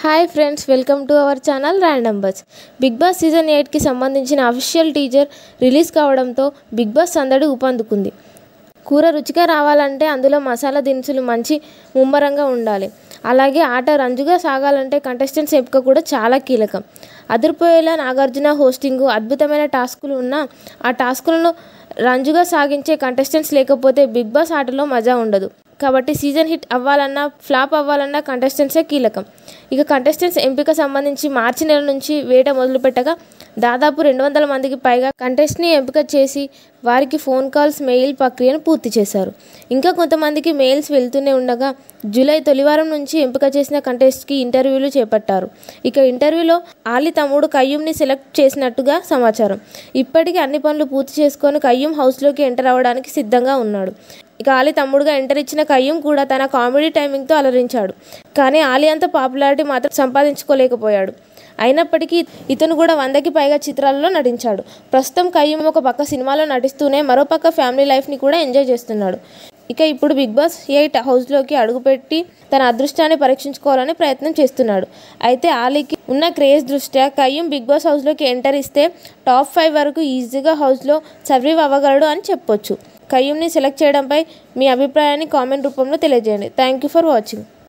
Hi friends, welcome to our channel random buzz. Bigg Boss season 8కి సంబంధించిన official teaser release కావడంతో Bigg Boss సందడి ఊపందుకుంది. కూర రుచిగా రావాలంటే అందులో మసాలా దినుసులు మంచి ముమ్మరంగా ఉండాలి. అలాగే ఆట రంజుగా సాగాలంటే కంటెస్టెంట్స్ ఎంపిక కూడా చాలా కీలకం. అదిరిపోయేలా నాగార్జున హోస్టింగు, అద్భుతమైన టాస్కులు ఉన్న ఆ టాస్కులను రంజుగా సాగించే కంటెస్టెంట్స్ లేకపోతే బిగ్ బాస్ ఆటలో మజా ఉండదు. కాబట్టి సీజన్ హిట్ అవ్వాలన్నా ఫ్లాప్ అవ్వాలన్నా కంటెస్టెంట్సే కీలకం. ఇక కంటెస్టెంట్స్ ఎంపిక సంబంధించి మార్చి నెల నుంచి వేట మొదలుపెట్టగా దాదాపు 200 మందికి పైగా కంటెస్ట్ని ఎంపిక చేసి వారికి ఫోన్ కాల్స్, మెయిల్ ప్రక్రియను పూర్తి చేశారు. ఇంకా కొంతమందికి మెయిల్స్ వెళ్తూనే ఉండగా జూలై తొలివారం నుంచి ఎంపిక చేసిన కంటెస్ట్కి ఇంటర్వ్యూలు చేపట్టారు. ఇక ఇంటర్వ్యూలో ఆలీ తమ్ముడు కయ్యూమ్ని సెలెక్ట్ చేసినట్టుగా సమాచారం. ఇప్పటికీ అన్ని పనులు పూర్తి చేసుకొని కయ్యూమ్ హౌస్లోకి ఎంటర్ అవ్వడానికి సిద్ధంగా ఉన్నాడు. ఇక ఆలీ తమ్ముడుగా ఎంటర్ ఇచ్చిన కయ్యూమ్ కూడా తన కామెడీ టైమింగ్తో అలరించాడు. కానీ ఆలీ అంత పాపులారిటీ మాత్రం సంపాదించుకోలేకపోయాడు. అయినప్పటికీ ఇతను కూడా 100కి పైగా చిత్రాలలో నటించాడు. ప్రస్తుతం కయ్యూమ్ ఒక పక్క సినిమాలో నటిస్తూనే మరోపక్క ఫ్యామిలీ లైఫ్ని కూడా ఎంజాయ్ చేస్తున్నాడు. ఇక ఇప్పుడు బిగ్ బాస్ 8 హౌస్లోకి అడుగుపెట్టి తన అదృష్టాన్ని పరీక్షించుకోవాలని ప్రయత్నం చేస్తున్నాడు. అయితే ఆలీకి ఉన్న క్రేజ్ దృష్ట్యా కయ్యూమ్ బిగ్ బాస్ హౌస్లోకి ఎంటర్ ఇస్తే టాప్ 5 వరకు ఈజీగా హౌస్లో సర్వైవ్ అవ్వగలడు అని చెప్పొచ్చు. కయ్యూమ్ని సెలెక్ట్ చేయడంపై మీ అభిప్రాయాన్ని కామెంట్ రూపంలో తెలియజేయండి. Thank you for watching.